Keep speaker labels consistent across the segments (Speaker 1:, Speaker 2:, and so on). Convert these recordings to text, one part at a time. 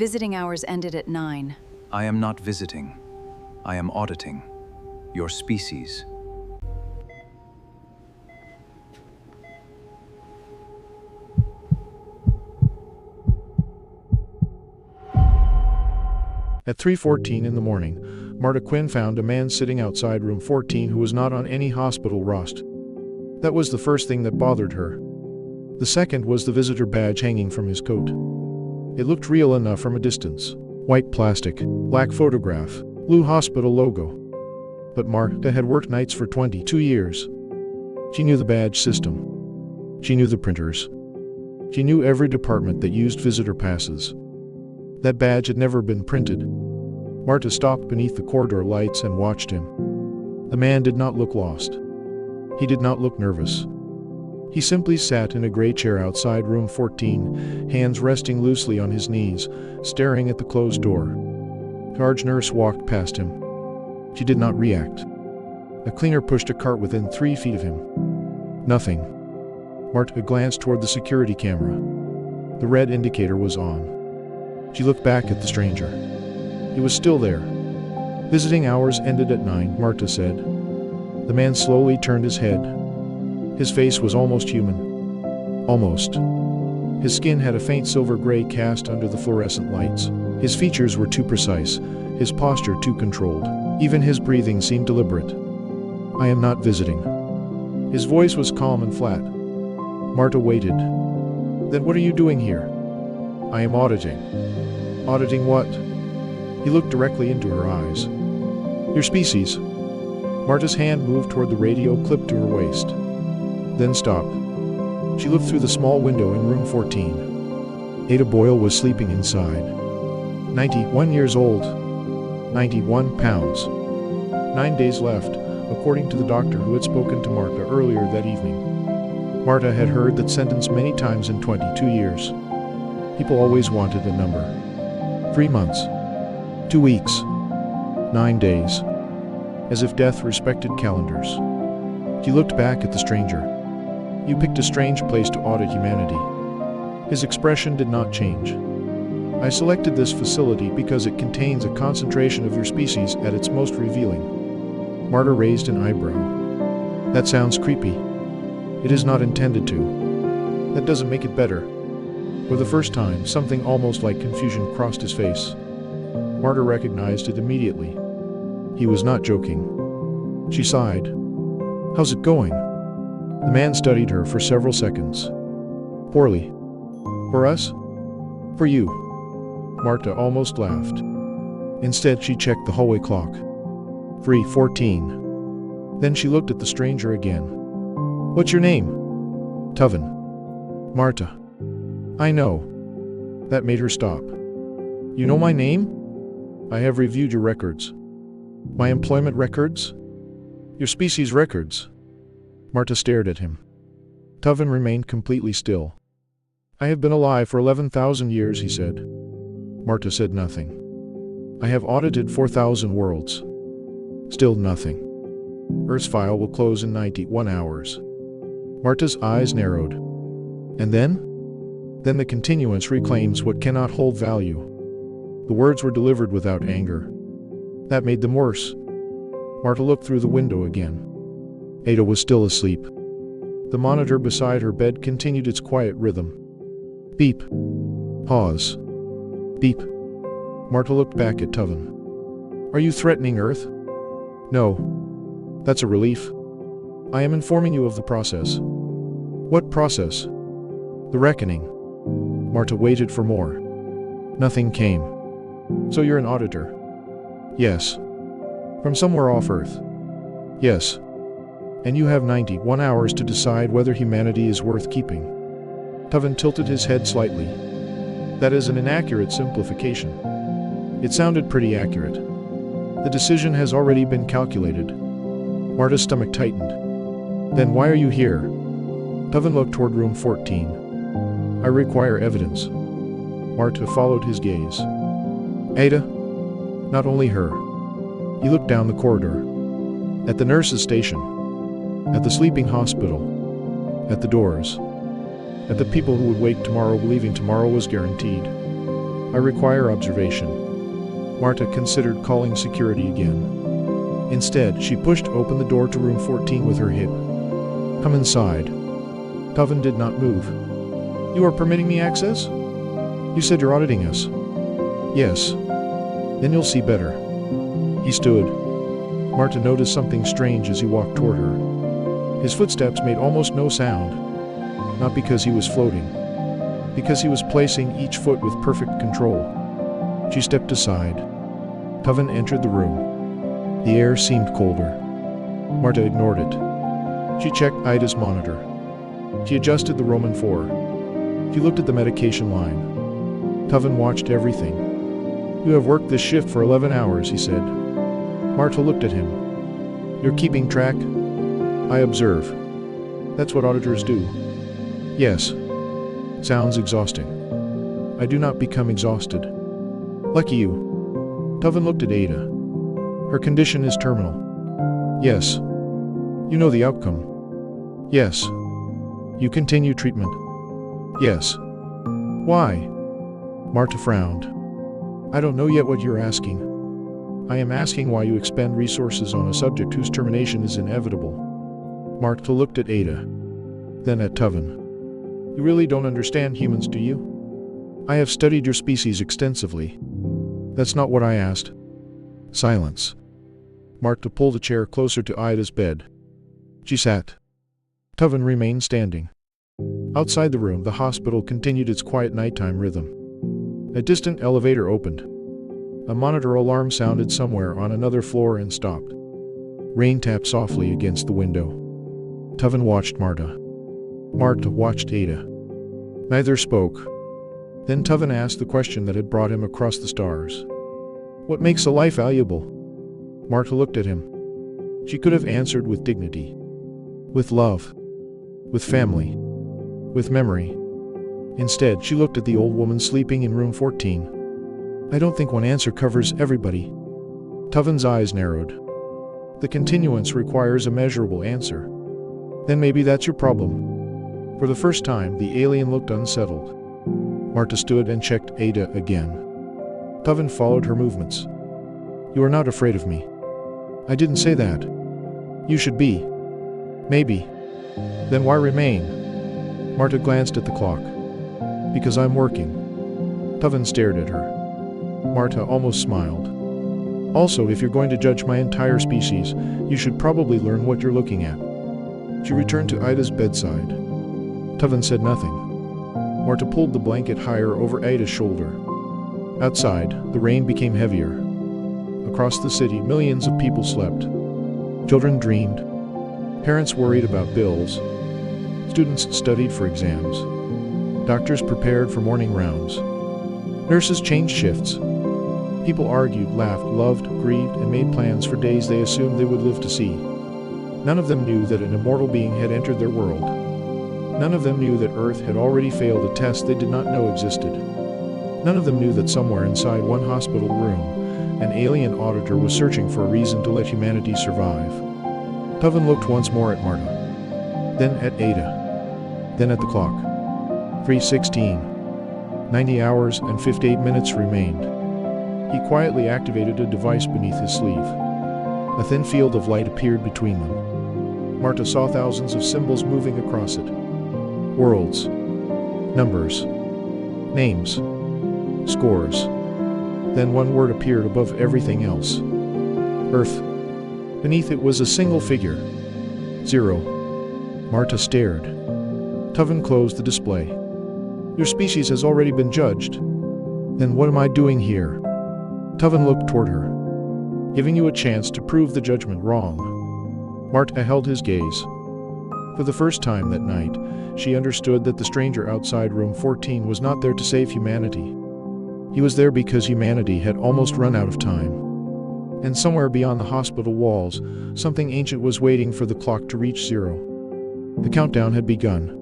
Speaker 1: Visiting hours ended at 9.
Speaker 2: I am not visiting. I am auditing your species.
Speaker 3: At 3:14 in the morning, Marta Quinn found a man sitting outside room 14 who was not on any hospital roster. That was the first thing that bothered her. The second was the visitor badge hanging from his coat. It looked real enough from a distance. White plastic, black photograph, blue hospital logo. But Marta had worked nights for 22 years. She knew the badge system. She knew the printers. She knew every department that used visitor passes. That badge had never been printed. Marta stopped beneath the corridor lights and watched him. The man did not look lost. He did not look nervous. He simply sat in a gray chair outside room 14, hands resting loosely on his knees, staring at the closed door. A charge nurse walked past him. She did not react. A cleaner pushed a cart within 3 feet of him. Nothing. Marta glanced toward the security camera. The red indicator was on. She looked back at the stranger. He was still there. Visiting hours ended at 9, Marta said. The man slowly turned his head. His face was almost human. Almost. His skin had a faint silver-gray cast under the fluorescent lights. His features were too precise, his posture too controlled. Even his breathing seemed deliberate. I am not visiting. His voice was calm and flat. Marta waited. Then what are you doing here? I am auditing. Auditing what? He looked directly into her eyes. Your species. Marta's hand moved toward the radio clipped to her waist. Then stopped. She looked through the small window in room 14. Ada Boyle was sleeping inside. 91 years old. 91 pounds. 9 days left, according to the doctor who had spoken to Marta earlier that evening. Marta had heard that sentence many times in 22 years. People always wanted a number. 3 months. 2 weeks. 9 days. As if death respected calendars. She looked back at the stranger. You picked a strange place to audit humanity. His expression did not change. I selected this facility because it contains a concentration of your species at its most revealing. Marta raised an eyebrow. That sounds creepy. It is not intended to. That doesn't make it better. For the first time, something almost like confusion crossed his face. Marta recognized it immediately. He was not joking. She sighed. How's it going? The man studied her for several seconds. Poorly. For us? For you. Marta almost laughed. Instead, she checked the hallway clock. 3:14. Then she looked at the stranger again. What's your name? Tuvren. Marta. I know. That made her stop. You know my name? I have reviewed your records. My employment records? Your species records. Marta stared at him. Tuvren remained completely still. I have been alive for 11,000 years, he said. Marta said nothing. I have audited 4,000 worlds. Still nothing. Earth's file will close in 91 hours. Marta's eyes narrowed. And then? Then the continuance reclaims what cannot hold value. The words were delivered without anger. That made them worse. Marta looked through the window again. Ada was still asleep. The monitor beside her bed continued its quiet rhythm. Beep. Pause. Beep. Marta looked back at Tuvren. Are you threatening Earth? No. That's a relief. I am informing you of the process. What process? The reckoning. Marta waited for more. Nothing came. So you're an auditor? Yes. From somewhere off Earth? Yes. And you have 91 hours to decide whether humanity is worth keeping. Tuvren tilted his head slightly. That is an inaccurate simplification. It sounded pretty accurate. The decision has already been calculated. Marta's stomach tightened. Then why are you here? Tuvren looked toward room 14. I require evidence. Marta followed his gaze. Ada? Not only her. He looked down the corridor. At the nurse's station. At the sleeping hospital. At the doors. At the people who would wake tomorrow believing tomorrow was guaranteed. I require observation. Marta considered calling security again. Instead, she pushed open the door to room 14 with her hip. Come inside. Tuvren did not move. You are permitting me access? You said you're auditing us. Yes. Then you'll see better. He stood. Marta noticed something strange as he walked toward her. His footsteps made almost no sound. Not because he was floating. Because he was placing each foot with perfect control. She stepped aside. Tuvren entered the room. The air seemed colder. Marta ignored it. She checked Ida's monitor. She adjusted the Roman 4. She looked at the medication line. Tuvren watched everything. You have worked this shift for 11 hours, he said. Marta looked at him. You're keeping track? I observe. That's what auditors do. Yes. Sounds exhausting. I do not become exhausted. Lucky you. Tuvren looked at Ada. Her condition is terminal. Yes. You know the outcome. Yes. You continue treatment. Yes. Why? Marta frowned. I don't know yet what you're asking. I am asking why you expend resources on a subject whose termination is inevitable. Marta looked at Ada. Then at Tuvren. You really don't understand humans, do you? I have studied your species extensively. That's not what I asked. Silence. Marta pulled a chair closer to Ida's bed. She sat. Tuvren remained standing. Outside the room, the hospital continued its quiet nighttime rhythm. A distant elevator opened. A monitor alarm sounded somewhere on another floor and stopped. Rain tapped softly against the window. Tuvren watched Marta. Marta watched Ada. Neither spoke. Then Tuvren asked the question that had brought him across the stars. What makes a life valuable? Marta looked at him. She could have answered with dignity. With love. With family. With memory. Instead, she looked at the old woman sleeping in room 14. I don't think one answer covers everybody. Tuvren's eyes narrowed. The continuance requires a measurable answer. Then maybe that's your problem. For the first time, the alien looked unsettled. Marta stood and checked Ada again. Tuvren followed her movements. You are not afraid of me. I didn't say that. You should be. Maybe. Then why remain? Marta glanced at the clock. Because I'm working. Tuvren stared at her. Marta almost smiled. Also, if you're going to judge my entire species, you should probably learn what you're looking at. She returned to Ida's bedside. Tuvren said nothing. Marta pulled the blanket higher over Ida's shoulder. Outside, the rain became heavier. Across the city, millions of people slept. Children dreamed. Parents worried about bills. Students studied for exams. Doctors prepared for morning rounds. Nurses changed shifts. People argued, laughed, loved, grieved, and made plans for days they assumed they would live to see. None of them knew that an immortal being had entered their world. None of them knew that Earth had already failed a test they did not know existed. None of them knew that somewhere inside one hospital room, an alien auditor was searching for a reason to let humanity survive. Tuvren looked once more at Marta. Then at Ada. Then at the clock. 3:16. 90 hours and 58 minutes remained. He quietly activated a device beneath his sleeve. A thin field of light appeared between them. Marta saw thousands of symbols moving across it. Worlds. Numbers. Names. Scores. Then one word appeared above everything else. Earth. Beneath it was a single figure. 0. Marta stared. Tuvren closed the display. Your species has already been judged. Then what am I doing here? Tuvren looked toward her. Giving you a chance to prove the judgment wrong. Marta held his gaze. For the first time that night, she understood that the stranger outside room 14 was not there to save humanity. He was there because humanity had almost run out of time. And somewhere beyond the hospital walls, something ancient was waiting for the clock to reach 0. The countdown had begun.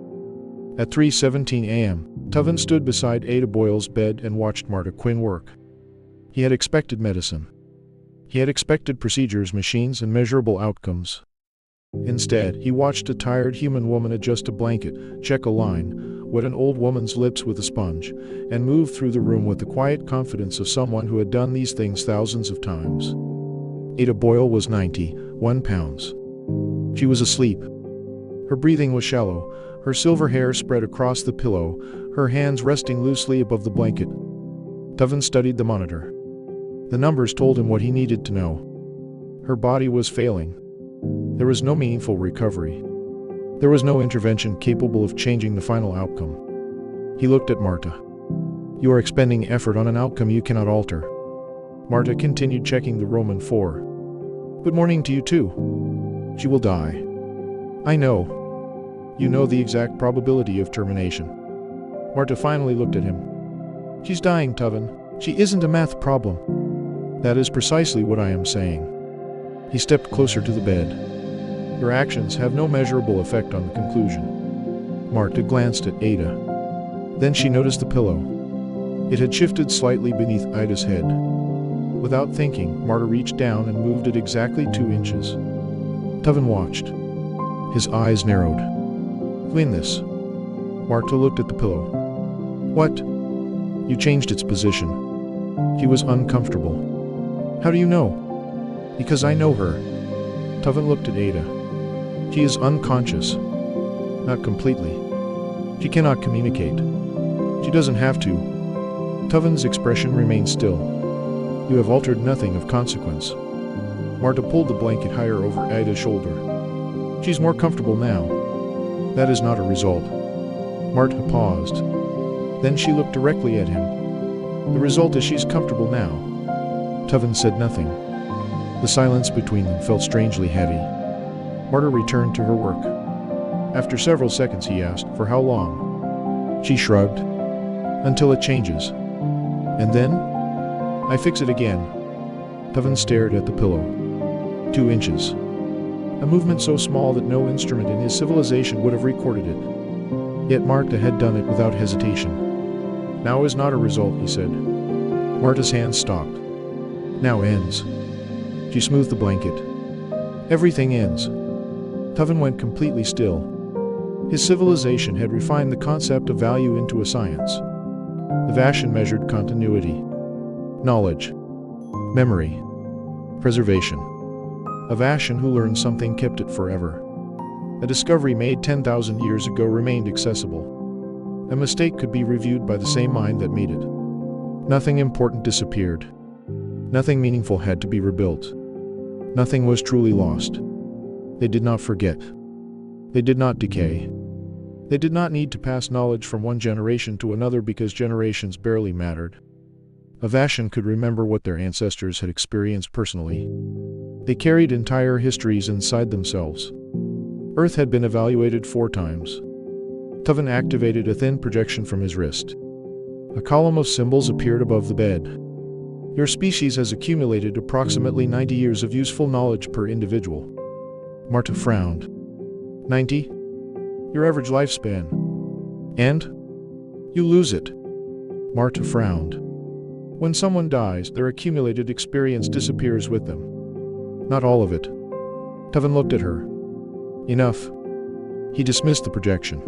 Speaker 3: At 3:17 a.m., Tuvren stood beside Ada Boyle's bed and watched Marta Quinn work. He had expected medicine. He had expected procedures, machines, and measurable outcomes. Instead, he watched a tired human woman adjust a blanket, check a line, wet an old woman's lips with a sponge, and moved through the room with the quiet confidence of someone who had done these things thousands of times. Ada Boyle was 91 pounds. She was asleep. Her breathing was shallow, her silver hair spread across the pillow, her hands resting loosely above the blanket. Tuvren studied the monitor. The numbers told him what he needed to know. Her body was failing. There was no meaningful recovery. There was no intervention capable of changing the final outcome. He looked at Marta. You are expending effort on an outcome you cannot alter. Marta continued checking the Roman 4. Good morning to you too. She will die. I know. You know the exact probability of termination. Marta finally looked at him. She's dying, Tuvren. She isn't a math problem. That is precisely what I am saying. He stepped closer to the bed. Your actions have no measurable effect on the conclusion. Marta glanced at Ada. Then she noticed the pillow. It had shifted slightly beneath Ida's head. Without thinking, Marta reached down and moved it exactly 2 inches. Tuvren watched. His eyes narrowed. Clean this. Marta looked at the pillow. What? You changed its position. She was uncomfortable. How do you know? Because I know her. Tuvren looked at Ada. She is unconscious. Not completely. She cannot communicate. She doesn't have to. Tuvren's expression remained still. You have altered nothing of consequence. Marta pulled the blanket higher over Ida's shoulder. She's more comfortable now. That is not a result. Marta paused. Then she looked directly at him. The result is she's comfortable now. Tuvren said nothing. The silence between them felt strangely heavy. Marta returned to her work. After several seconds he asked, for how long? She shrugged. Until it changes. And then? I fix it again. Tuvren stared at the pillow. 2 inches. A movement so small that no instrument in his civilization would have recorded it. Yet Marta had done it without hesitation. Now is not a result, he said. Marta's hand stopped. Now ends. She smoothed the blanket. Everything ends. Tuvren went completely still. His civilization had refined the concept of value into a science. The Vashan measured continuity, knowledge, memory, preservation. A Vashan who learned something kept it forever. A discovery made 10,000 years ago remained accessible. A mistake could be reviewed by the same mind that made it. Nothing important disappeared. Nothing meaningful had to be rebuilt. Nothing was truly lost. They did not forget. They did not decay. They did not need to pass knowledge from one generation to another because generations barely mattered. A Vashan could remember what their ancestors had experienced personally. They carried entire histories inside themselves. Earth had been evaluated 4 times. Tuvren activated a thin projection from his wrist. A column of symbols appeared above the bed. Your species has accumulated approximately 90 years of useful knowledge per individual. Marta frowned. 90? Your average lifespan. And? You lose it. Marta frowned. When someone dies, their accumulated experience disappears with them. Not all of it. Tuvren looked at her. Enough. He dismissed the projection.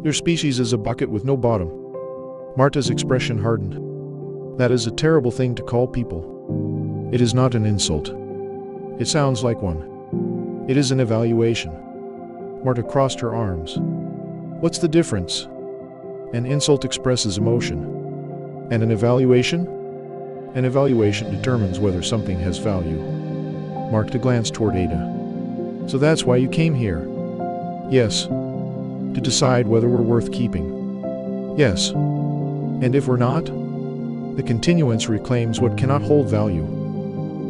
Speaker 3: Your species is a bucket with no bottom. Marta's expression hardened. That is a terrible thing to call people. It is not an insult. It sounds like one. It is an evaluation. Marta crossed her arms. What's the difference? An insult expresses emotion. And an evaluation? An evaluation determines whether something has value. Marta glanced toward Ada. So that's why you came here? Yes. To decide whether we're worth keeping. Yes. And if we're not? The continuance reclaims what cannot hold value.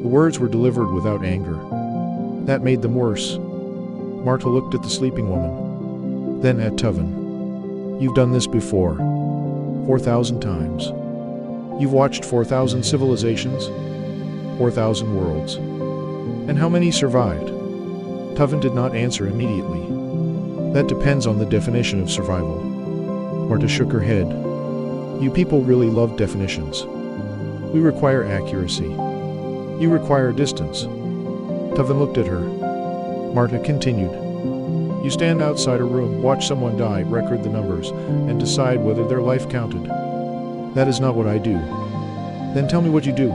Speaker 3: The words were delivered without anger. That made them worse. Marta looked at the sleeping woman. Then at Tuvren. You've done this before. 4,000 times. You've watched 4,000 civilizations. 4,000 worlds. And how many survived? Tuvren did not answer immediately. That depends on the definition of survival. Marta shook her head. You people really love definitions. We require accuracy. You require distance. Tuvren looked at her. Marta continued. You stand outside a room, watch someone die, record the numbers, and decide whether their life counted. That is not what I do. Then tell me what you do.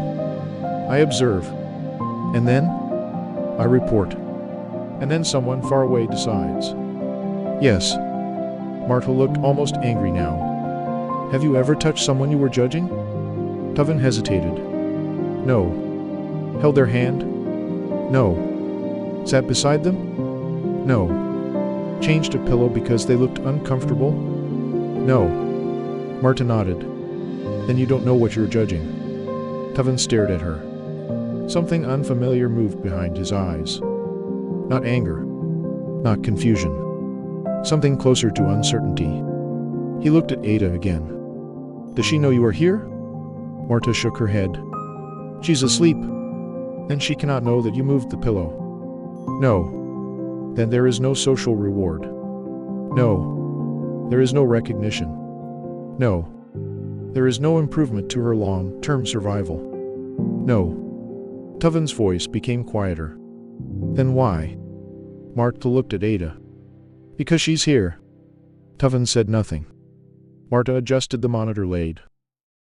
Speaker 3: I observe. And then? I report. And then someone far away decides. Yes. Marta looked almost angry now. Have you ever touched someone you were judging? Tuvren hesitated. No. Held their hand? No. Sat beside them? No. Changed a pillow because they looked uncomfortable? No. Marta nodded. Then you don't know what you're judging. Tuvren stared at her. Something unfamiliar moved behind his eyes. Not anger. Not confusion. Something closer to uncertainty. He looked at Ada again. Does she know you are here? Marta shook her head. She's asleep. Then she cannot know that you moved the pillow. No. Then there is no social reward. No. There is no recognition. No. There is no improvement to her long-term survival. No. Tuvren's voice became quieter. Then why? Marta looked at Ada. Because she's here. Tuvren said nothing. Marta adjusted the monitor lead.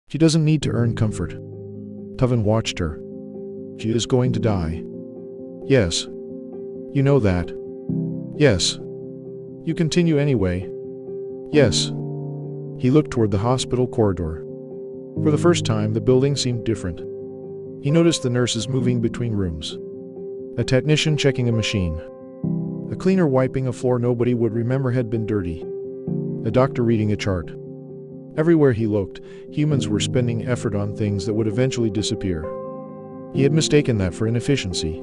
Speaker 3: She doesn't need to earn comfort. Tuvren watched her. She is going to die. Yes. You know that. Yes. You continue anyway. Yes. He looked toward the hospital corridor. For the first time, the building seemed different. He noticed the nurses moving between rooms. A technician checking a machine. A cleaner wiping a floor nobody would remember had been dirty. A doctor reading a chart. Everywhere he looked, humans were spending effort on things that would eventually disappear. He had mistaken that for inefficiency.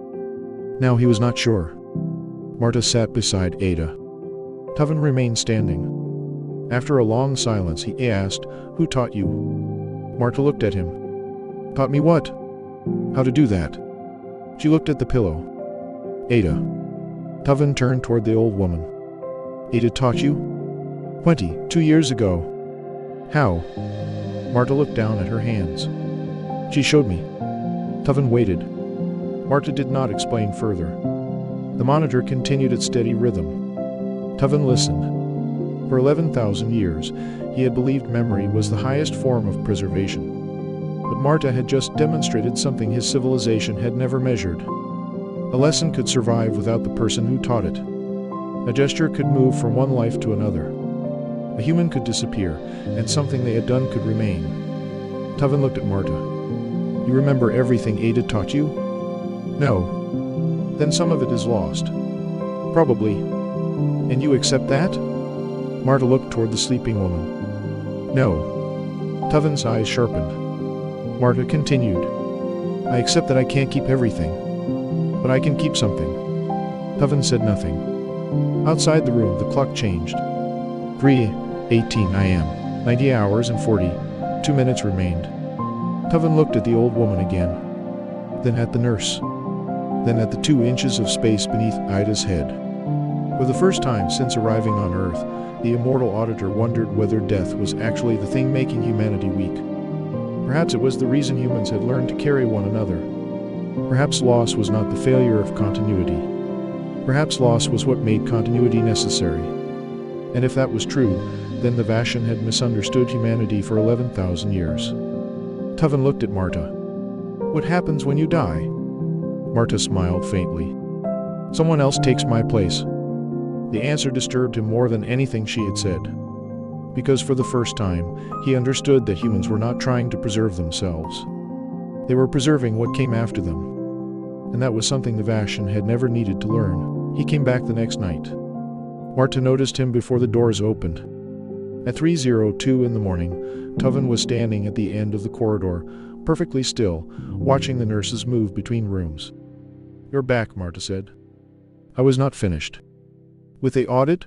Speaker 3: Now he was not sure. Marta sat beside Ada. Tuvren remained standing. After a long silence, he asked, Who taught you? Marta looked at him. Taught me what? How to do that? She looked at the pillow. Ada. Tuvren turned toward the old woman. Ada taught you? 22 years ago. How? Marta looked down at her hands. She showed me. Tuvren waited. Marta did not explain further. The monitor continued its steady rhythm. Tuvren listened. For 11,000 years, he had believed memory was the highest form of preservation. But Marta had just demonstrated something his civilization had never measured. A lesson could survive without the person who taught it. A gesture could move from one life to another. A human could disappear, and something they had done could remain. Tuvren looked at Marta. You remember everything Ada taught you? No. Then some of it is lost. Probably. And you accept that? Marta looked toward the sleeping woman. No. Tuvren's eyes sharpened. Marta continued. I accept that I can't keep everything. But I can keep something. Tuvren said nothing. Outside the room, the clock changed. 3:18 a.m. 90 hours and 42 minutes remained. Tuvren looked at the old woman again. Then at the nurse. Then at the 2 inches of space beneath Ida's head. For the first time since arriving on Earth, the immortal auditor wondered whether death was actually the thing making humanity weak. Perhaps it was the reason humans had learned to carry one another. Perhaps loss was not the failure of continuity. Perhaps loss was what made continuity necessary. And if that was true, then the Vashan had misunderstood humanity for 11,000 years. Tuvren looked at Marta. What happens when you die? Marta smiled faintly. Someone else takes my place. The answer disturbed him more than anything she had said. Because for the first time, he understood that humans were not trying to preserve themselves. They were preserving what came after them. And that was something the Vashan had never needed to learn. He came back the next night. Marta noticed him before the doors opened. At 3:02 in the morning, Tuvren was standing at the end of the corridor, perfectly still, watching the nurses move between rooms. You're back, Marta said. I was not finished. With the audit?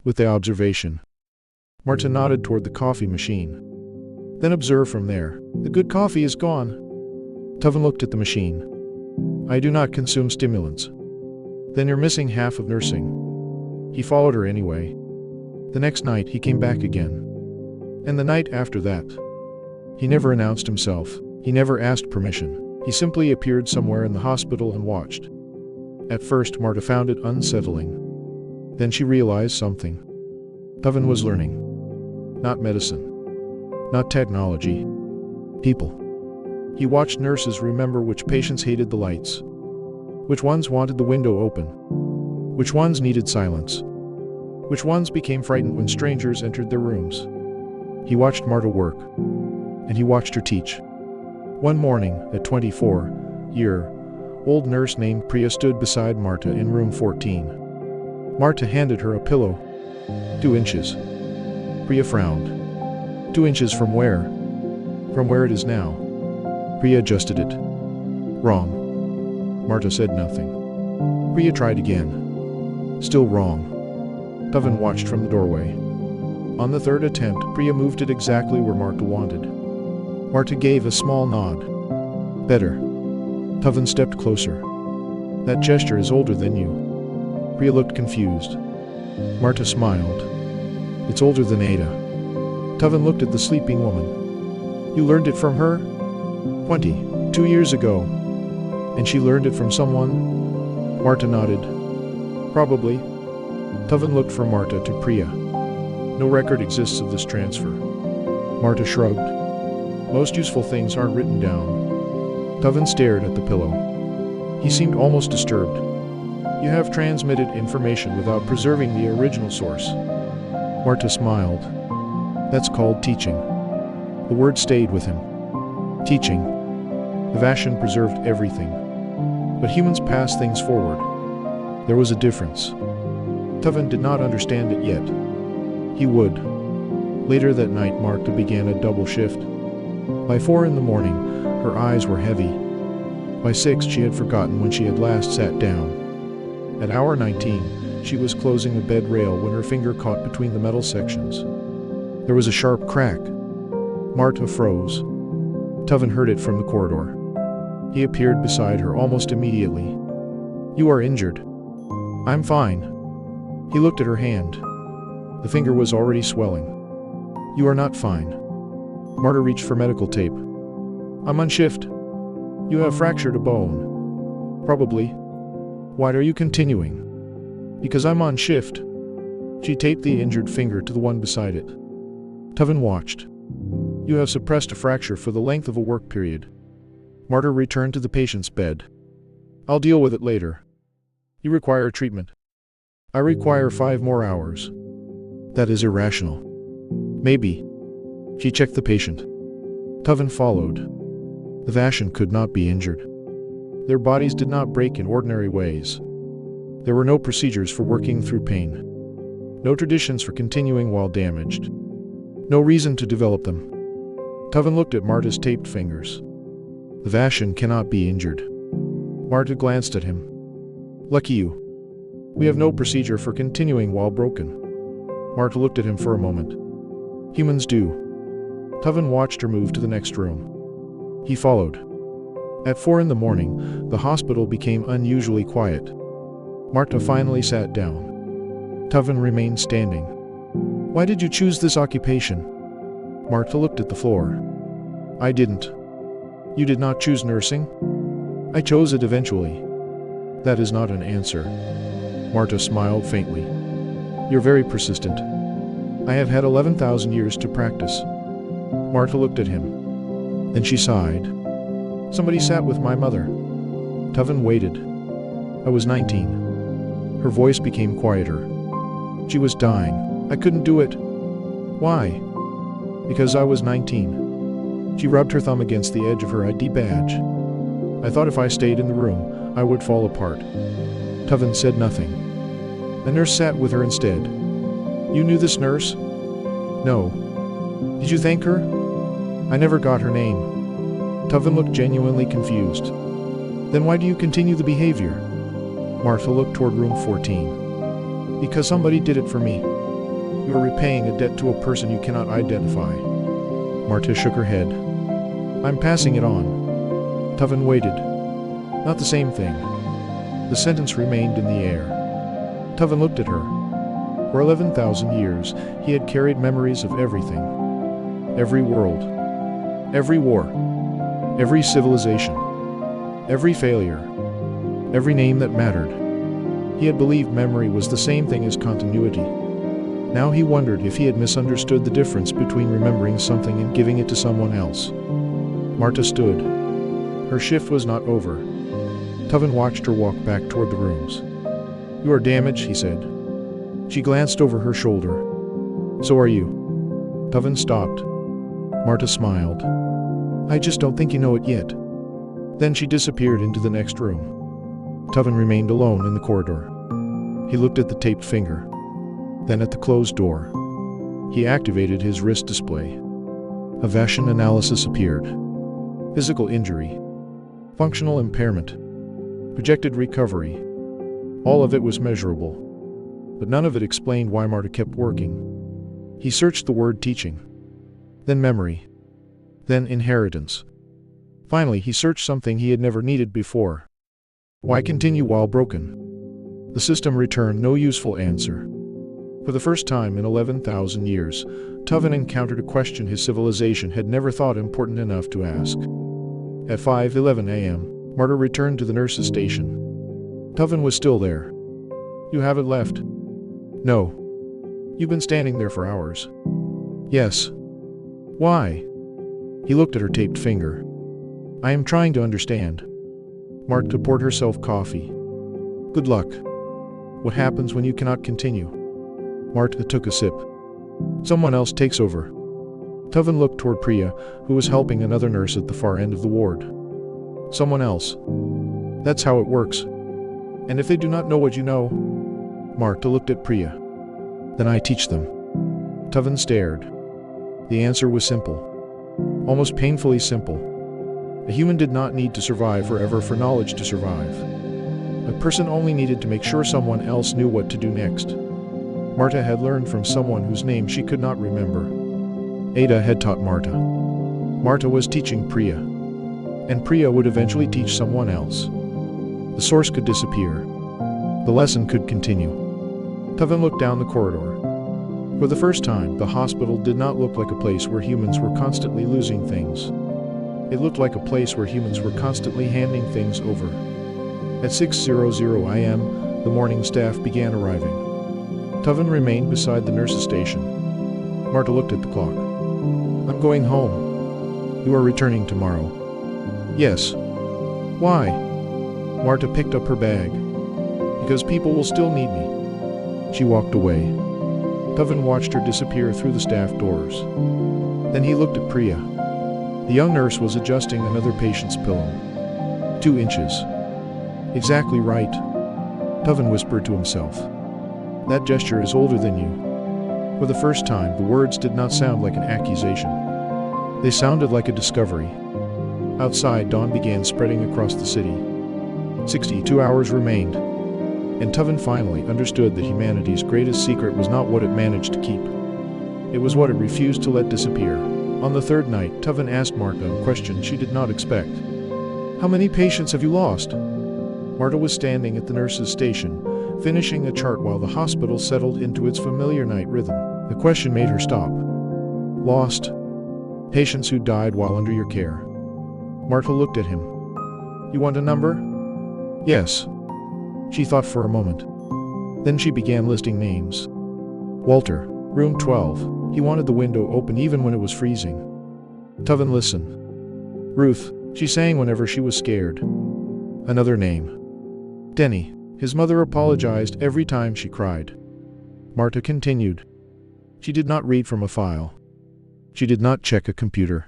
Speaker 3: With the observation. Marta nodded toward the coffee machine. Then observe from there. The good coffee is gone. Tuvren looked at the machine. I do not consume stimulants. Then you're missing half of nursing. He followed her anyway. The next night he came back again. And the night after that. He never announced himself. He never asked permission. He simply appeared somewhere in the hospital and watched. At first Marta found it unsettling. Then she realized something. Tuvren was learning. Not medicine. Not technology. People. He watched nurses remember which patients hated the lights. Which ones wanted the window open. Which ones needed silence. Which ones became frightened when strangers entered their rooms. He watched Marta work. And he watched her teach. One morning, a 24-year-old nurse named Priya stood beside Marta in room 14. Marta handed her a pillow. 2 inches. Priya frowned. 2 inches from where? From where it is now. Priya adjusted it. Wrong. Marta said nothing. Priya tried again. Still wrong. Tuvren watched from the doorway. On the 3rd attempt, Priya moved it exactly where Marta wanted. Marta gave a small nod. Better. Tuvren stepped closer. That gesture is older than you. Priya looked confused. Marta smiled. It's older than Ada. Tuvren looked at the sleeping woman. You learned it from her? 22 years ago. And she learned it from someone? Marta nodded. Probably. Tuvren looked from Marta to Priya. No record exists of this transfer. Marta shrugged. Most useful things aren't written down. Tuvren stared at the pillow. He seemed almost disturbed. You have transmitted information without preserving the original source. Marta smiled. That's called teaching. The word stayed with him. Teaching. The Vashan preserved everything. But humans pass things forward. There was a difference. Tuvren did not understand it yet. He would. Later that night, Marta began a double shift. By 4 in the morning, her eyes were heavy. By 6, she had forgotten when she had last sat down. At hour 19, she was closing the bed rail when her finger caught between the metal sections. There was a sharp crack. Marta froze. Tuvren heard it from the corridor. He appeared beside her almost immediately. You are injured. I'm fine. He looked at her hand. The finger was already swelling. You are not fine. Marta reached for medical tape. I'm on shift. You have fractured a bone. Probably. Why are you continuing? Because I'm on shift. She taped the injured finger to the one beside it. Tuvren watched. You have suppressed a fracture for the length of a work period. Marta returned to the patient's bed. I'll deal with it later. You require treatment. I require 5 more hours. That is irrational. Maybe. She checked the patient. Tuvren followed. The Vashan could not be injured. Their bodies did not break in ordinary ways. There were no procedures for working through pain. No traditions for continuing while damaged. No reason to develop them. Tuvren looked at Marta's taped fingers. The Vashan cannot be injured. Marta glanced at him. Lucky you. We have no procedure for continuing while broken. Marta looked at him for a moment. Humans do. Tuvren watched her move to the next room. He followed. At 4 in the morning, the hospital became unusually quiet. Marta finally sat down. Tuvren remained standing. Why did you choose this occupation? Marta looked at the floor. I didn't. You did not choose nursing? I chose it eventually. That is not an answer. Marta smiled faintly. You're very persistent. I have had 11,000 years to practice. Marta looked at him. Then she sighed. Somebody sat with my mother. Tuvren waited. I was 19. Her voice became quieter. She was dying. I couldn't do it. Why? Because I was 19. She rubbed her thumb against the edge of her ID badge. I thought if I stayed in the room, I would fall apart. Tuvren said nothing. A nurse sat with her instead. You knew this nurse? No. Did you thank her? I never got her name. Tuvren looked genuinely confused. Then why do you continue the behavior? Marta looked toward room 14. Because somebody did it for me. You are repaying a debt to a person you cannot identify. Marta shook her head. I'm passing it on. Tuvren waited. Not the same thing. The sentence remained in the air. Tuvren looked at her. For 11,000 years, he had carried memories of everything. Every world. Every war. Every civilization. Every failure. Every name that mattered. He had believed memory was the same thing as continuity. Now he wondered if he had misunderstood the difference between remembering something and giving it to someone else. Marta stood. Her shift was not over. Tuvren watched her walk back toward the rooms. "You are damaged," he said. She glanced over her shoulder. "So are you." Tuvren stopped. Marta smiled. "I just don't think you know it yet." Then she disappeared into the next room. Tuvren remained alone in the corridor. He looked at the taped finger, then at the closed door. He activated his wrist display. A Vashon analysis appeared. Physical injury, functional impairment, projected recovery. All of it was measurable, but none of it explained why Marta kept working. He searched the word teaching, then memory, then inheritance. Finally, he searched something he had never needed before. Why continue while broken? The system returned no useful answer. For the first time in 11,000 years, Tuvren encountered a question his civilization had never thought important enough to ask. At 5:11 a.m., Marta returned to the nurse's station. Tuvren was still there. "You haven't left?" "No." "You've been standing there for hours." "Yes." "Why?" He looked at her taped finger. "I am trying to understand." Marta poured herself coffee. "Good luck." "What happens when you cannot continue?" Marta took a sip. "Someone else takes over." Tuvren looked toward Priya, who was helping another nurse at the far end of the ward. "Someone else. That's how it works. And if they do not know what you know?" Marta looked at Priya. "Then I teach them." Tuvren stared. The answer was simple. Almost painfully simple. A human did not need to survive forever for knowledge to survive. A person only needed to make sure someone else knew what to do next. Marta had learned from someone whose name she could not remember. Ada had taught Marta. Marta was teaching Priya. And Priya would eventually teach someone else. The source could disappear. The lesson could continue. Tuvren looked down the corridor. For the first time, the hospital did not look like a place where humans were constantly losing things. It looked like a place where humans were constantly handing things over. At 6:00 a.m., the morning staff began arriving. Tuvren remained beside the nurse's station. Marta looked at the clock. "I'm going home." "You are returning tomorrow." "Yes." "Why?" Marta picked up her bag. "Because people will still need me." She walked away. Tuvren watched her disappear through the staff doors. Then he looked at Priya. The young nurse was adjusting another patient's pillow. 2 inches. "Exactly right," Tuvren whispered to himself. "That gesture is older than you." For the first time, the words did not sound like an accusation. They sounded like a discovery. Outside, dawn began spreading across the city. 62 hours remained. And Tuvren finally understood that humanity's greatest secret was not what it managed to keep. It was what it refused to let disappear. On the third night, Tuvren asked Marta a question she did not expect. "How many patients have you lost?" Marta was standing at the nurse's station, finishing a chart while the hospital settled into its familiar night rhythm. The question made her stop. "Lost. Patients who died while under your care." Marta looked at him. "You want a number?" "Yes." She thought for a moment. Then she began listing names. "Walter, room 12. He wanted the window open even when it was freezing." Tuvren listened. "Ruth," she sang whenever she was scared. Another name. "Denny. His mother apologized every time she cried." Marta continued. She did not read from a file. She did not check a computer.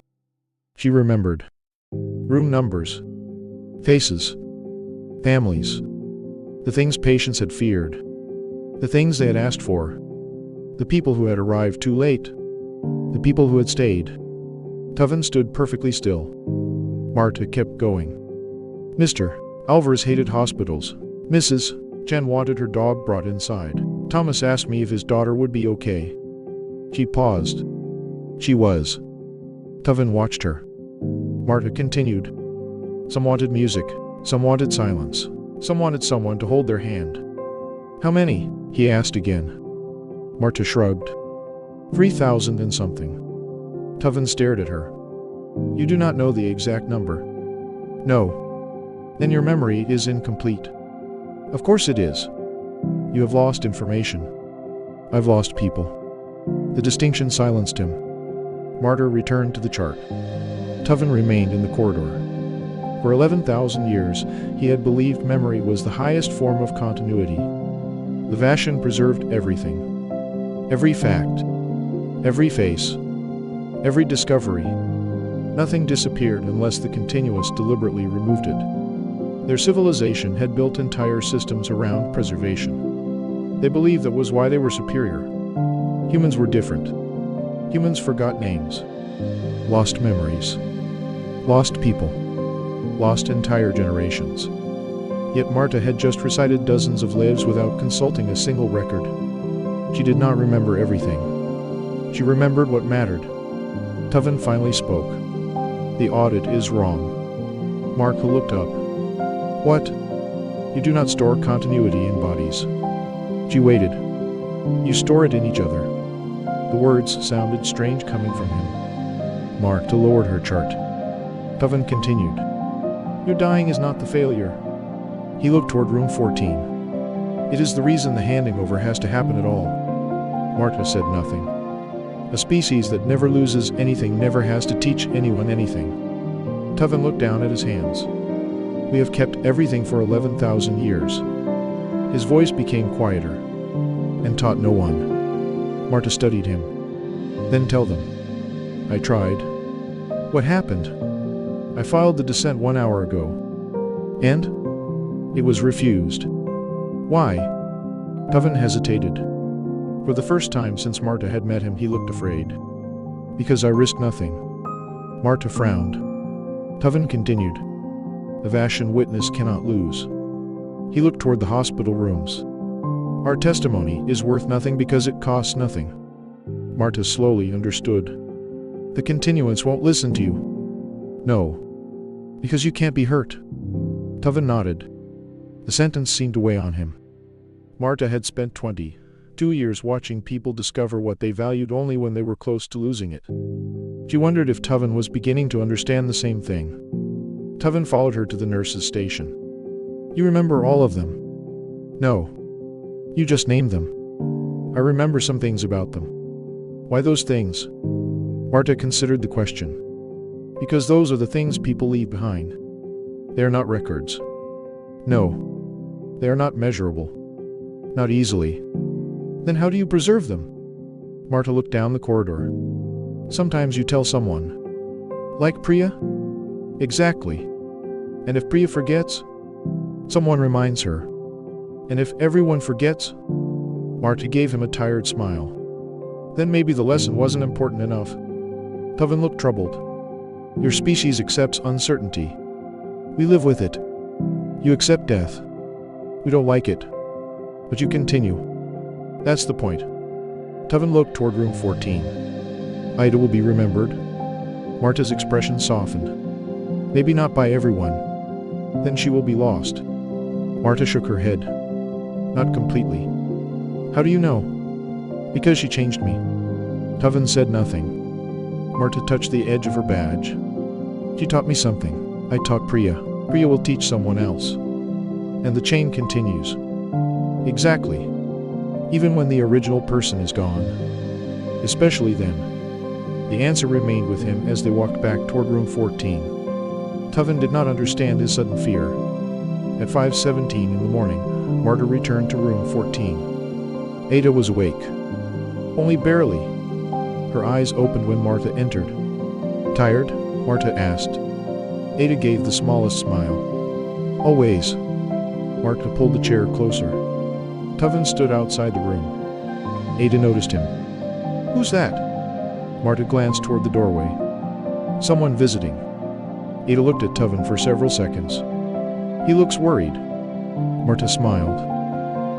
Speaker 3: She remembered. Room numbers. Faces. Families. The things patients had feared. The things they had asked for. The people who had arrived too late. The people who had stayed. Tuvren stood perfectly still. Marta kept going. "Mr. Alvarez hated hospitals. Mrs. Jen wanted her dog brought inside. Thomas asked me if his daughter would be okay." She paused. She was. Tuvren watched her. Marta continued. "Some wanted music. Some wanted silence. Some wanted someone to hold their hand." "How many?" he asked again. Marta shrugged. 3,000 and something. Tuvren stared at her. "You do not know the exact number?" "No." "Then your memory is incomplete." "Of course it is." You have lost information. I've lost people. The distinction silenced him. Marta returned to the chart. Tuvren remained in the corridor. For 11,000 years, he had believed memory was the highest form of continuity. The Vashan preserved everything. Every fact, every face, every discovery. Nothing disappeared unless the continuous deliberately removed it. Their civilization had built entire systems around preservation. They believed that was why they were superior. Humans were different. Humans forgot names, lost memories, lost people, lost entire generations. Yet Marta had just recited dozens of lives without consulting a single record. She did not remember everything. She remembered what mattered. Tuvren finally spoke. The audit is wrong. Marta looked up. What? You do not store continuity in bodies. She waited. You store it in each other. The words sounded strange coming from him. Marta lowered her chart. Tuvren continued. Your dying is not the failure. He looked toward room 14. It is the reason the handing over has to happen at all. Marta said nothing. A species that never loses anything never has to teach anyone anything. Tuvren looked down at his hands. We have kept everything for 11,000 years. His voice became quieter, and taught no one. Marta studied him. Then tell them. I tried. What happened? I filed the dissent 1 hour ago. And? It was refused. Why? Tuvren hesitated. For the first time since Marta had met him, he looked afraid. Because I risked nothing. Marta frowned. Tuvren continued. A Vashan witness cannot lose. He looked toward the hospital rooms. Our testimony is worth nothing because it costs nothing. Marta slowly understood. The continuance won't listen to you. No. Because you can't be hurt. Tuvren nodded. The sentence seemed to weigh on him. Marta had spent 22 years watching people discover what they valued only when they were close to losing it. She wondered if Tuvren was beginning to understand the same thing. Tuvren followed her to the nurse's station. You remember all of them? No. You just named them. I remember some things about them. Why those things? Marta considered the question. Because those are the things people leave behind. They are not records. No. They are not measurable. Not easily. Then how do you preserve them? Marta looked down the corridor. Sometimes you tell someone. Like Priya? Exactly. And if Priya forgets, someone reminds her. And if everyone forgets, Marta gave him a tired smile. Then maybe the lesson wasn't important enough. Tuvren looked troubled. Your species accepts uncertainty. We live with it. You accept death. We don't like it. But you continue. That's the point. Tuvren looked toward room 14. Ida will be remembered. Marta's expression softened. Maybe not by everyone. Then she will be lost. Marta shook her head. Not completely. How do you know? Because she changed me. Tuvren said nothing. Marta touched the edge of her badge. She taught me something. I taught Priya. Priya will teach someone else. And the chain continues. Exactly. Even when the original person is gone. Especially then. The answer remained with him as they walked back toward room 14. Tuvren did not understand his sudden fear. At 5:17 in the morning, Marta returned to room 14. Ada was awake. Only barely. Her eyes opened when Marta entered. Tired? Marta asked. Ada gave the smallest smile. Always. Marta pulled the chair closer. Tuvren stood outside the room. Ada noticed him. Who's that? Marta glanced toward the doorway. Someone visiting. Ada looked at Tuvren for several seconds. He looks worried. Marta smiled.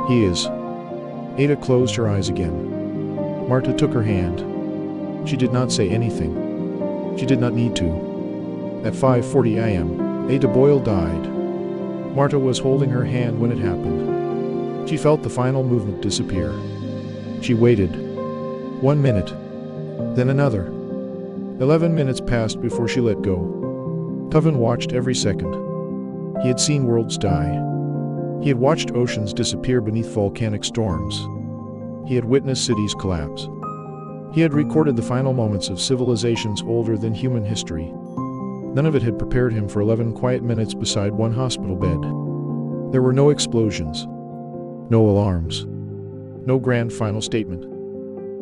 Speaker 3: He is. Ada closed her eyes again. Marta took her hand. She did not say anything. She did not need to. At 5:40 a.m., Ada Boyle died. Marta was holding her hand when it happened. She felt the final movement disappear. She waited. 1 minute. Then another. 11 minutes passed before she let go. Tuvren watched every second. He had seen worlds die. He had watched oceans disappear beneath volcanic storms. He had witnessed cities collapse. He had recorded the final moments of civilizations older than human history. None of it had prepared him for 11 quiet minutes beside one hospital bed. There were no explosions, no alarms, no grand final statement.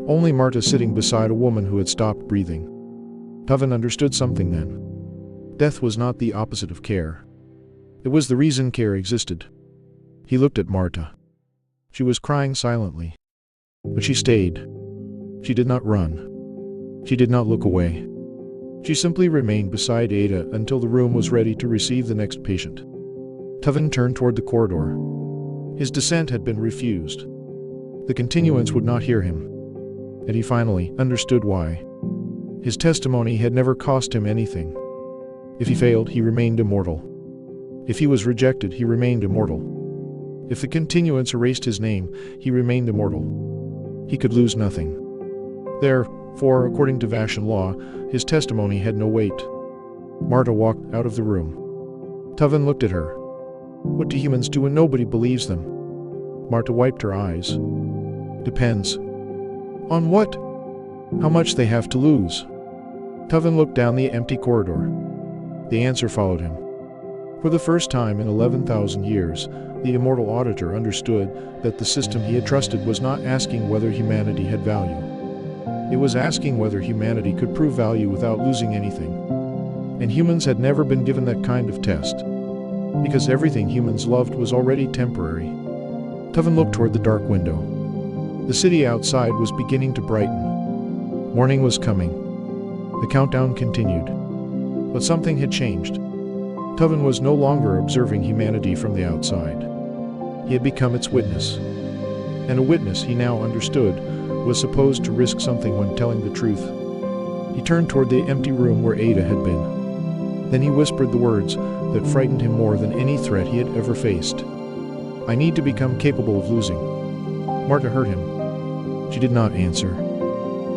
Speaker 3: Only Marta sitting beside a woman who had stopped breathing. Tuvren understood something then. Death was not the opposite of care. It was the reason care existed. He looked at Marta. She was crying silently. But she stayed. She did not run. She did not look away. She simply remained beside Ada until the room was ready to receive the next patient. Tuvren turned toward the corridor. His dissent had been refused. The continuance would not hear him. And he finally understood why. His testimony had never cost him anything. If he failed, he remained immortal. If he was rejected, he remained immortal. If the continuance erased his name, he remained immortal. He could lose nothing. Therefore, according to Vashan law, his testimony had no weight. Marta walked out of the room. Tuvren looked at her. What do humans do when nobody believes them? Marta wiped her eyes. Depends. On what? How much they have to lose. Tuvren looked down the empty corridor. The answer followed him. For the first time in 11,000 years, the immortal auditor understood that the system he had trusted was not asking whether humanity had value. It was asking whether humanity could prove value without losing anything. And humans had never been given that kind of test. Because everything humans loved was already temporary. Tuvren looked toward the dark window. The city outside was beginning to brighten. Morning was coming. The countdown continued. But something had changed. Tuvren was no longer observing humanity from the outside. He had become its witness. And a witness, he now understood, was supposed to risk something when telling the truth. He turned toward the empty room where Ada had been. Then he whispered the words that frightened him more than any threat he had ever faced. I need to become capable of losing. Marta heard him. She did not answer.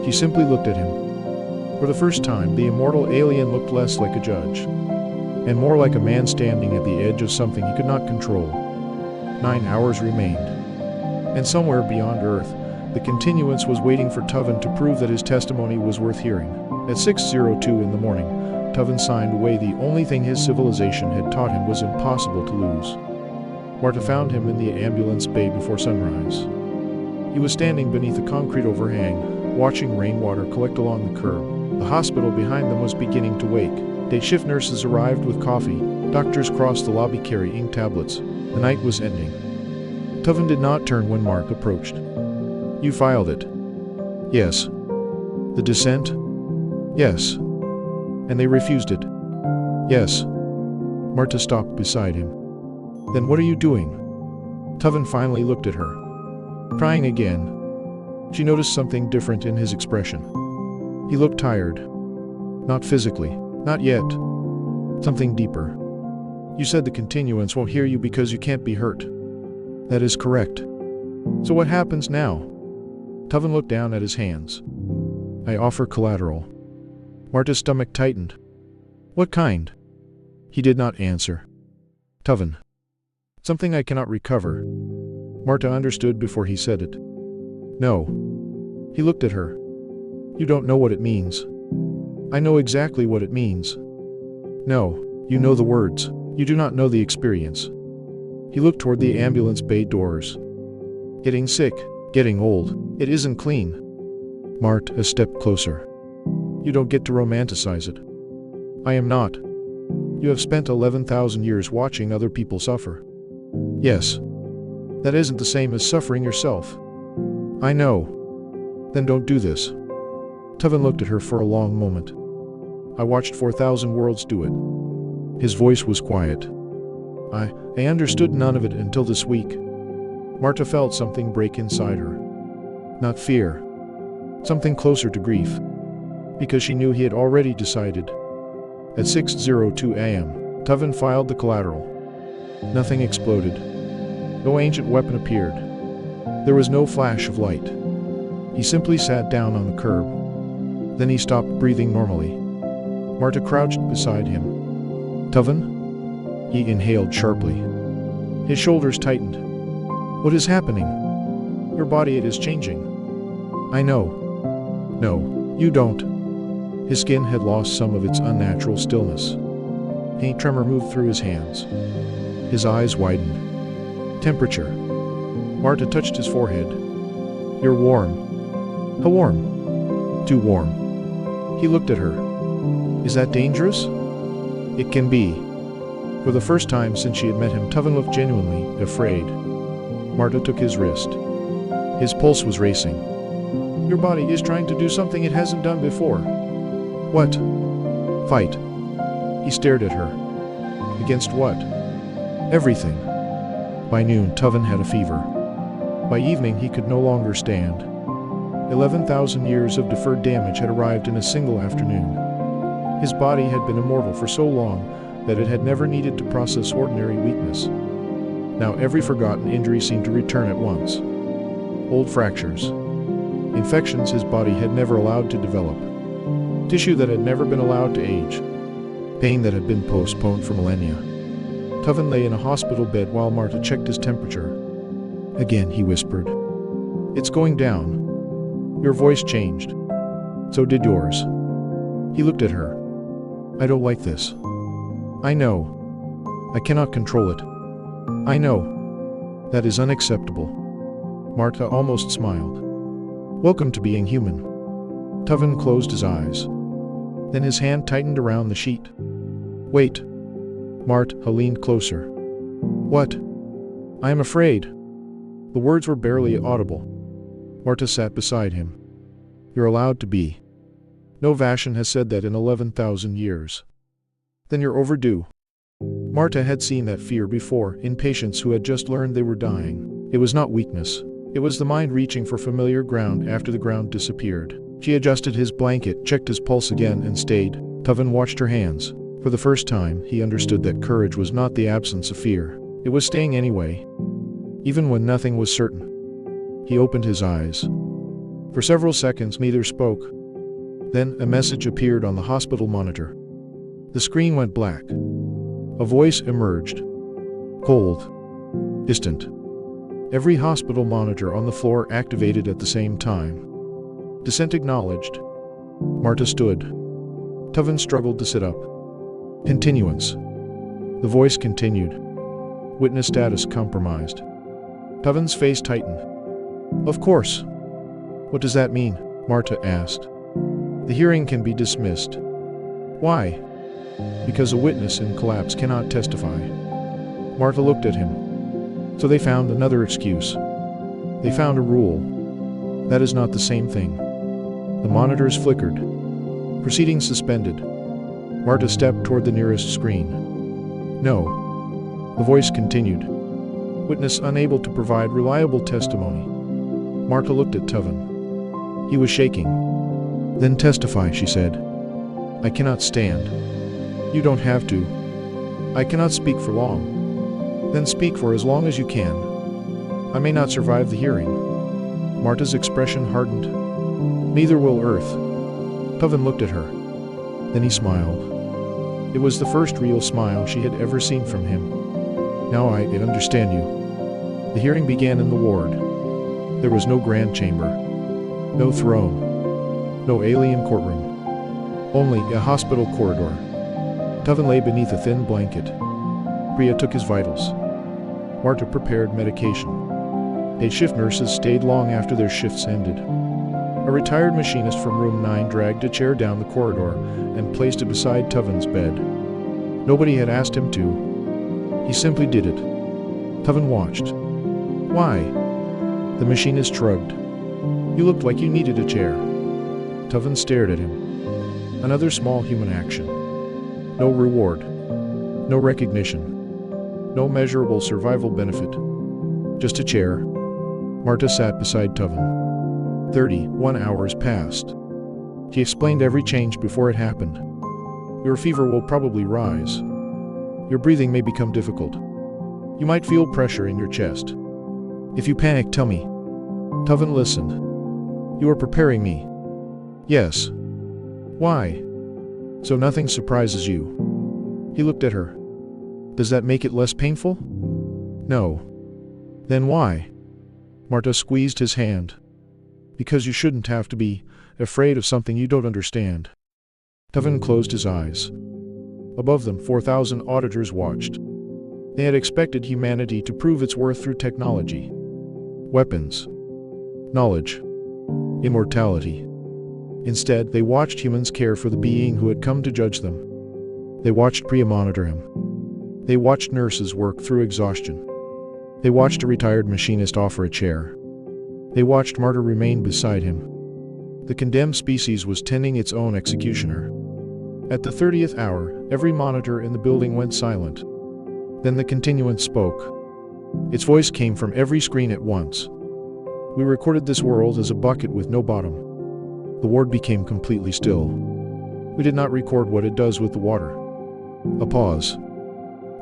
Speaker 3: She simply looked at him. For the first time, the immortal alien looked less like a judge, and more like a man standing at the edge of something he could not control. 9 hours remained. And somewhere beyond Earth, the continuance was waiting for Tuvren to prove that his testimony was worth hearing. At 6:02 in the morning, Tuvren signed away the only thing his civilization had taught him was impossible to lose. Marta found him in the ambulance bay before sunrise. He was standing beneath a concrete overhang, watching rainwater collect along the curb. The hospital behind them was beginning to wake. Day shift nurses arrived with coffee. Doctors crossed the lobby carrying tablets. The night was ending. Tuvren did not turn when Mark approached. You filed it. Yes. The dissent? Yes. And they refused it. Yes. Marta stopped beside him. Then what are you doing? Tuvren finally looked at her. Crying again. She noticed something different in his expression. He looked tired. Not physically. Not yet. Something deeper. You said the continuance won't hear you because you can't be hurt. That is correct. So what happens now? Tuvren looked down at his hands. I offer collateral. Marta's stomach tightened. What kind? He did not answer. Tuvren. Something I cannot recover. Marta understood before he said it. No. He looked at her. You don't know what it means. I know exactly what it means. No, you know the words. You do not know the experience. He looked toward the ambulance bay doors. Getting sick, getting old, it isn't clean. Marta stepped closer. You don't get to romanticize it. I am not. You have spent 11,000 years watching other people suffer. Yes. That isn't the same as suffering yourself. I know. Then don't do this. Tuvren looked at her for a long moment. I watched 4,000 worlds do it. His voice was quiet. I understood none of it until this week. Marta felt something break inside her. Not fear. Something closer to grief. Because she knew he had already decided. At 6:02 a.m., Tuvren filed the collateral. Nothing exploded. No ancient weapon appeared. There was no flash of light. He simply sat down on the curb. Then he stopped breathing normally. Marta crouched beside him. Tuvren? He inhaled sharply. His shoulders tightened. What is happening? Your body, it is changing. I know. No, you don't. His skin had lost some of its unnatural stillness. A faint tremor moved through his hands. His eyes widened. Temperature. Marta touched his forehead. You're warm. How warm? Too warm. He looked at her. Is that dangerous? It can be. For the first time since she had met him, Tuvren looked genuinely afraid. Marta took his wrist. His pulse was racing. Your body is trying to do something it hasn't done before. What? Fight. He stared at her. Against what? Everything. By noon, Tuvren had a fever. By evening, he could no longer stand. 11,000 years of deferred damage had arrived in a single afternoon. His body had been immortal for so long that it had never needed to process ordinary weakness. Now every forgotten injury seemed to return at once. Old fractures. Infections his body had never allowed to develop. Tissue that had never been allowed to age. Pain that had been postponed for millennia. Tuvren lay in a hospital bed while Marta checked his temperature. Again, he whispered. It's going down. Your voice changed. So did yours. He looked at her. I don't like this. I know. I cannot control it. I know. That is unacceptable. Marta almost smiled. Welcome to being human. Tuvren closed his eyes. Then his hand tightened around the sheet. Wait. Marta leaned closer. What? I am afraid. The words were barely audible. Marta sat beside him. You're allowed to be. No Vashan has said that in 11,000 years. Then you're overdue. Marta had seen that fear before in patients who had just learned they were dying. It was not weakness. It was the mind reaching for familiar ground after the ground disappeared. She adjusted his blanket, checked his pulse again, and stayed. Tuvren watched her hands. For the first time, he understood that courage was not the absence of fear. It was staying anyway, even when nothing was certain. He opened his eyes. For several seconds, neither spoke. Then a message appeared on the hospital monitor. The screen went black. A voice emerged. Cold. Distant. Every hospital monitor on the floor activated at the same time. Descent acknowledged. Marta stood. Tuvren struggled to sit up. Continuance. The voice continued. Witness status compromised. Tuvren's face tightened. Of course. What does that mean? Marta asked. The hearing can be dismissed. Why? Because a witness in collapse cannot testify. Marta looked at him. So they found another excuse. They found a rule. That is not the same thing. The monitors flickered. Proceedings suspended. Marta stepped toward the nearest screen. No. The voice continued. Witness unable to provide reliable testimony. Marta looked at Tuvren. He was shaking. Then testify, she said. I cannot stand. You don't have to. I cannot speak for long. Then speak for as long as you can. I may not survive the hearing. Marta's expression hardened. Neither will Earth. Tuvren looked at her. Then he smiled. It was the first real smile she had ever seen from him. Now I understand you. The hearing began in the ward. There was no grand chamber. No throne. No alien courtroom. Only a hospital corridor. Tuvren lay beneath a thin blanket. Priya took his vitals. Marta prepared medication. 8 shift nurses stayed long after their shifts ended. A retired machinist from room 9 dragged a chair down the corridor and placed it beside Tuvren's bed. Nobody had asked him to. He simply did it. Tuvren watched. Why? The machinist shrugged. You looked like you needed a chair. Tuvren stared at him. Another small human action. No reward. No recognition. No measurable survival benefit. Just a chair. Marta sat beside Tuvren. 31 hours passed. She explained every change before it happened. Your fever will probably rise. Your breathing may become difficult. You might feel pressure in your chest. If you panic, tell me. Tuvren listened. You are preparing me. Yes. Why? So nothing surprises you. He looked at her. Does that make it less painful? No. Then why? Marta squeezed his hand. Because you shouldn't have to be afraid of something you don't understand. Tuvren closed his eyes. Above them, 4,000 auditors watched. They had expected humanity to prove its worth through technology, weapons, knowledge, immortality. Instead, they watched humans care for the being who had come to judge them. They watched Priya monitor him. They watched nurses work through exhaustion. They watched a retired machinist offer a chair. They watched Marta remain beside him. The condemned species was tending its own executioner. At the 30th hour, every monitor in the building went silent. Then the continuance spoke. Its voice came from every screen at once. We recorded this world as a bucket with no bottom. The ward became completely still. We did not record what it does with the water. A pause.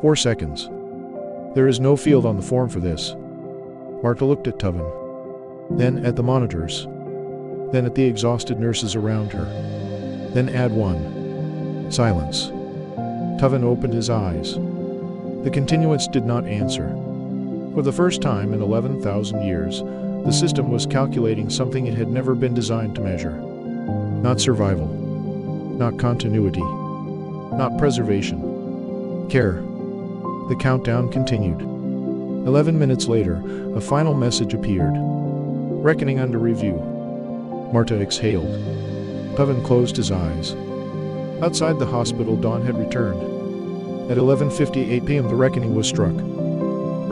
Speaker 3: 4 seconds. There is no field on the form for this. Marta looked at Tuvren. Then at the monitors. Then at the exhausted nurses around her. Then add 1. Silence. Tuvren opened his eyes. The continuance did not answer. For the first time in 11,000 years, the system was calculating something it had never been designed to measure. Not survival. Not continuity. Not preservation. Care. The countdown continued. 11 minutes later, a final message appeared. Reckoning under review. Marta exhaled. Tuvren closed his eyes. Outside the hospital, dawn had returned. At 11:58 p.m. the reckoning was struck.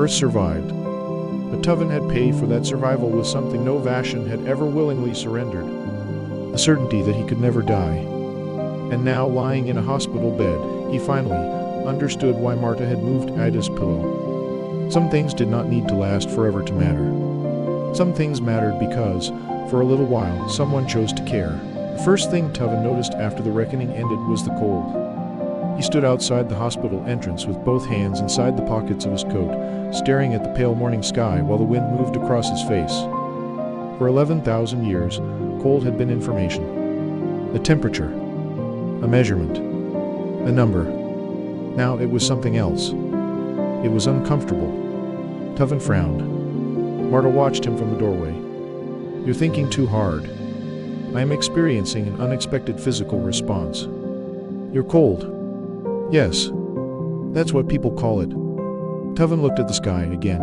Speaker 3: Earth survived. But Tuvren had paid for that survival with something no Vashan had ever willingly surrendered. The certainty that he could never die. And now, lying in a hospital bed, he finally understood why Marta had moved Ida's pillow. Some things did not need to last forever to matter. Some things mattered because, for a little while, someone chose to care. The first thing Tuvren noticed after the reckoning ended was the cold. He stood outside the hospital entrance with both hands inside the pockets of his coat, staring at the pale morning sky while the wind moved across his face. For 11,000 years, cold had been information. A temperature. A measurement. A number. Now it was something else. It was uncomfortable. Tuvren frowned. Marta watched him from the doorway. You're thinking too hard. I am experiencing an unexpected physical response. You're cold. Yes. That's what people call it. Tuvren looked at the sky again.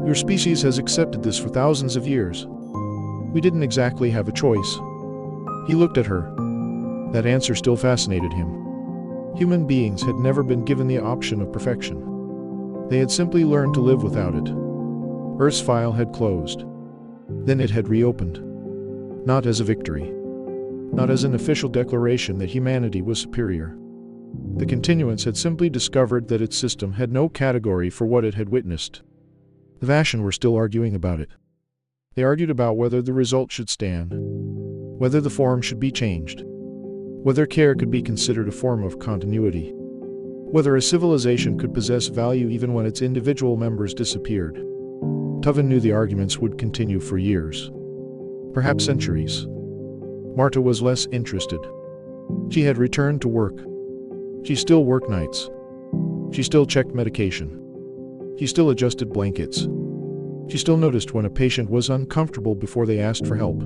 Speaker 3: Your species has accepted this for thousands of years. We didn't exactly have a choice. He looked at her. That answer still fascinated him. Human beings had never been given the option of perfection. They had simply learned to live without it. Earth's file had closed. Then it had reopened. Not as a victory. Not as an official declaration that humanity was superior. The continuance had simply discovered that its system had no category for what it had witnessed. The Vashan were still arguing about it. They argued about whether the result should stand, whether the form should be changed, whether care could be considered a form of continuity, whether a civilization could possess value even when its individual members disappeared. Tuvren knew the arguments would continue for years, perhaps centuries. Marta was less interested. She had returned to work. She still worked nights. She still checked medication. She still adjusted blankets. She still noticed when a patient was uncomfortable before they asked for help.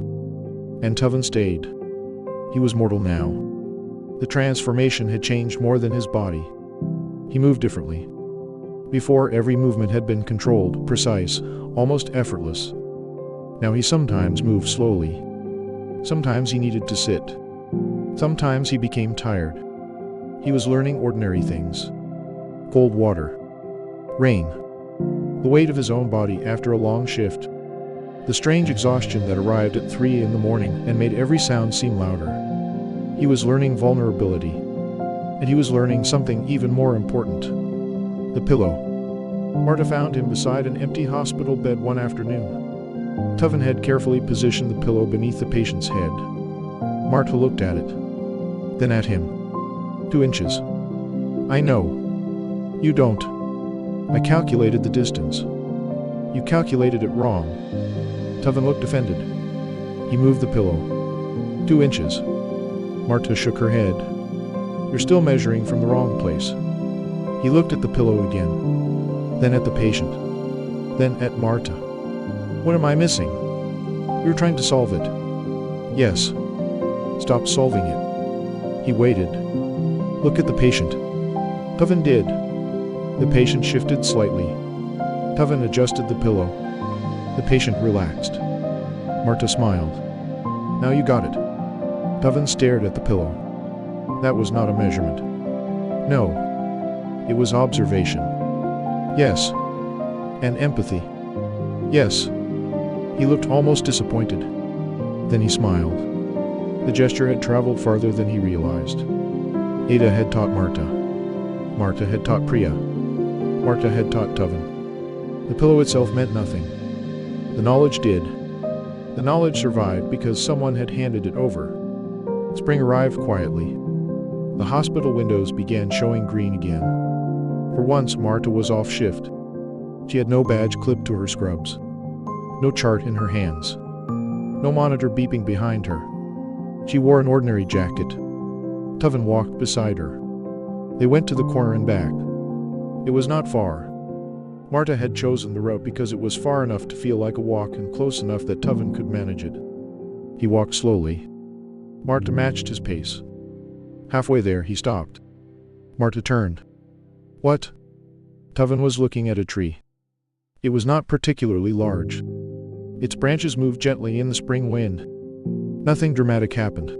Speaker 3: And Tuvren stayed. He was mortal now. The transformation had changed more than his body. He moved differently. Before, every movement had been controlled, precise, almost effortless. Now he sometimes moved slowly. Sometimes he needed to sit. Sometimes he became tired. He was learning ordinary things. Cold water. Rain. The weight of his own body after a long shift. The strange exhaustion that arrived at 3 in the morning and made every sound seem louder. He was learning vulnerability. And he was learning something even more important. The pillow. Marta found him beside an empty hospital bed one afternoon. Tuvren had carefully positioned the pillow beneath the patient's head. Marta looked at it. Then at him. 2 inches. I know. You don't. I calculated the distance. You calculated it wrong. Tuvren looked offended. He moved the pillow. 2 inches. Marta shook her head. You're still measuring from the wrong place. He looked at the pillow again. then at the patient, then at Marta. What am I missing? You're trying to solve it. Yes. Stop solving it. He waited. Look at the patient. Tuvren did. The patient shifted slightly. Tuvren adjusted the pillow. The patient relaxed. Marta smiled. Now you got it. Tuvren stared at the pillow. That was not a measurement. No. It was observation. Yes. And empathy. Yes. He looked almost disappointed. Then he smiled. The gesture had traveled farther than he realized. Ada had taught Marta. Marta had taught Priya. Marta had taught Tuvren. The pillow itself meant nothing. The knowledge did. The knowledge survived because someone had handed it over. Spring arrived quietly. The hospital windows began showing green again. For once, Marta was off shift. She had no badge clipped to her scrubs. No chart in her hands. No monitor beeping behind her. She wore an ordinary jacket. Tuvren walked beside her. They went to the corner and back. It was not far. Marta had chosen the route because it was far enough to feel like a walk and close enough that Tuvren could manage it. He walked slowly. Marta matched his pace. Halfway there, he stopped. Marta turned. What? Tuvren was looking at a tree. It was not particularly large. Its branches moved gently in the spring wind. Nothing dramatic happened.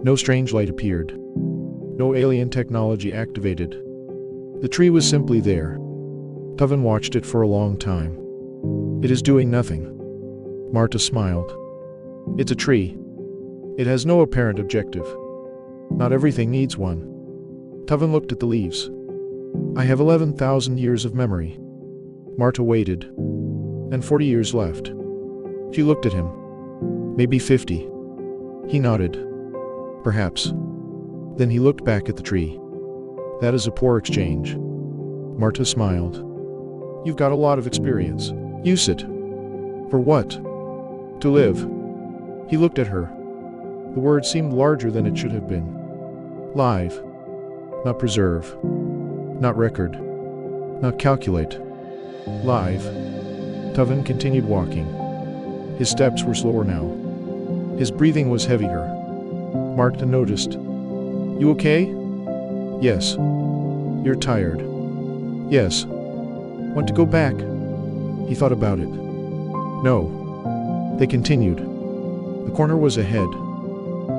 Speaker 3: No strange light appeared. No alien technology activated. The tree was simply there. Tuvren watched it for a long time. It is doing nothing. Marta smiled. It's a tree. It has no apparent objective. Not everything needs one. Tuvren looked at the leaves. I have 11,000 years of memory. Marta waited. And 40 years left. She looked at him. Maybe 50. He nodded. Perhaps. Then he looked back at the tree. That is a poor exchange. Marta smiled. You've got a lot of experience. Use it. For what? To live. He looked at her. The word seemed larger than it should have been. Live. Not preserve. Not record. Not calculate. Live. Tuvren continued walking. His steps were slower now. His breathing was heavier. Marta noticed. You okay? Yes. You're tired. Yes. Want to go back? He thought about it. No. They continued. The corner was ahead.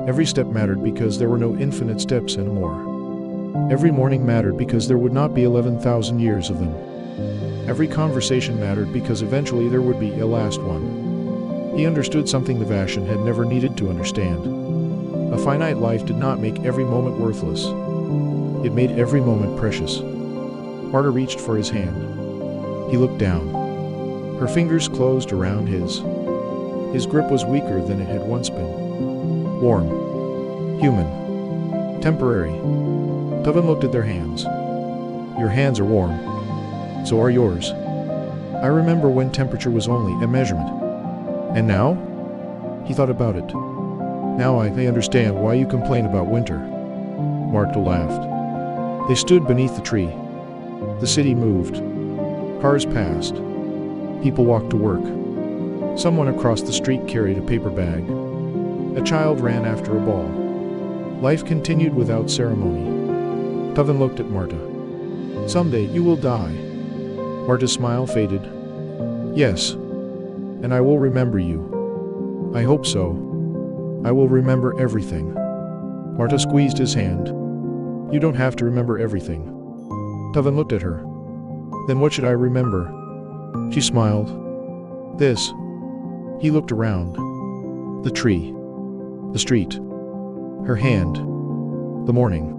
Speaker 3: Every step mattered because there were no infinite steps anymore. Every morning mattered because there would not be 11,000 years of them. Every conversation mattered because eventually there would be a last one. He understood something the Vashan had never needed to understand. A finite life did not make every moment worthless. It made every moment precious. Marta reached for his hand. He looked down. Her fingers closed around his. His grip was weaker than it had once been. Warm. Human. Temporary. Tuvren looked at their hands. Your hands are warm. So are yours. I remember when temperature was only a measurement. And now? He thought about it. Now I understand why you complain about winter. Marta laughed. They stood beneath the tree. The city moved. Cars passed. People walked to work. Someone across the street carried a paper bag. A child ran after a ball. Life continued without ceremony. Tuvren looked at Marta. Someday you will die. Marta's smile faded. Yes. And I will remember you. I hope so. I will remember everything. Marta squeezed his hand. You don't have to remember everything. Tuvren looked at her. Then what should I remember? She smiled. This. He looked around. The tree. The street. Her hand. The morning.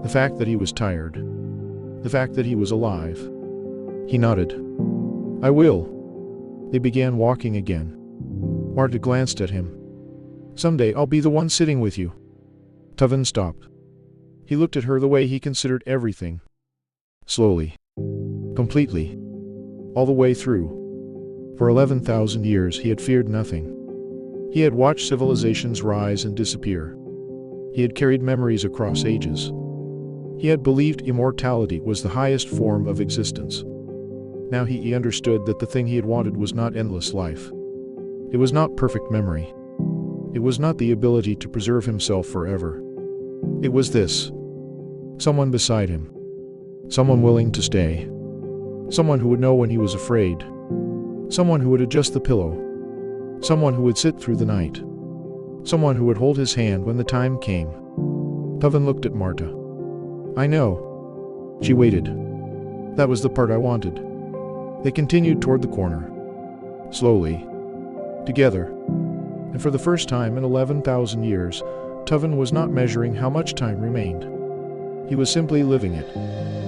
Speaker 3: The fact that he was tired. The fact that he was alive. He nodded. I will. They began walking again. Marta glanced at him. Someday I'll be the one sitting with you. Tuvren stopped. He looked at her the way he considered everything. Slowly. Completely. All the way through. For 11,000 years he had feared nothing. He had watched civilizations rise and disappear. He had carried memories across ages. He had believed immortality was the highest form of existence. Now he understood that the thing he had wanted was not endless life. It was not perfect memory. It was not the ability to preserve himself forever. It was this. Someone beside him. Someone willing to stay. Someone who would know when he was afraid. Someone who would adjust the pillow. Someone who would sit through the night. Someone who would hold his hand when the time came. Tuvren looked at Marta. I know. She waited. That was the part I wanted. They continued toward the corner. Slowly. Together. And for the first time in 11,000 years, Tuvren was not measuring how much time remained. He was simply living it.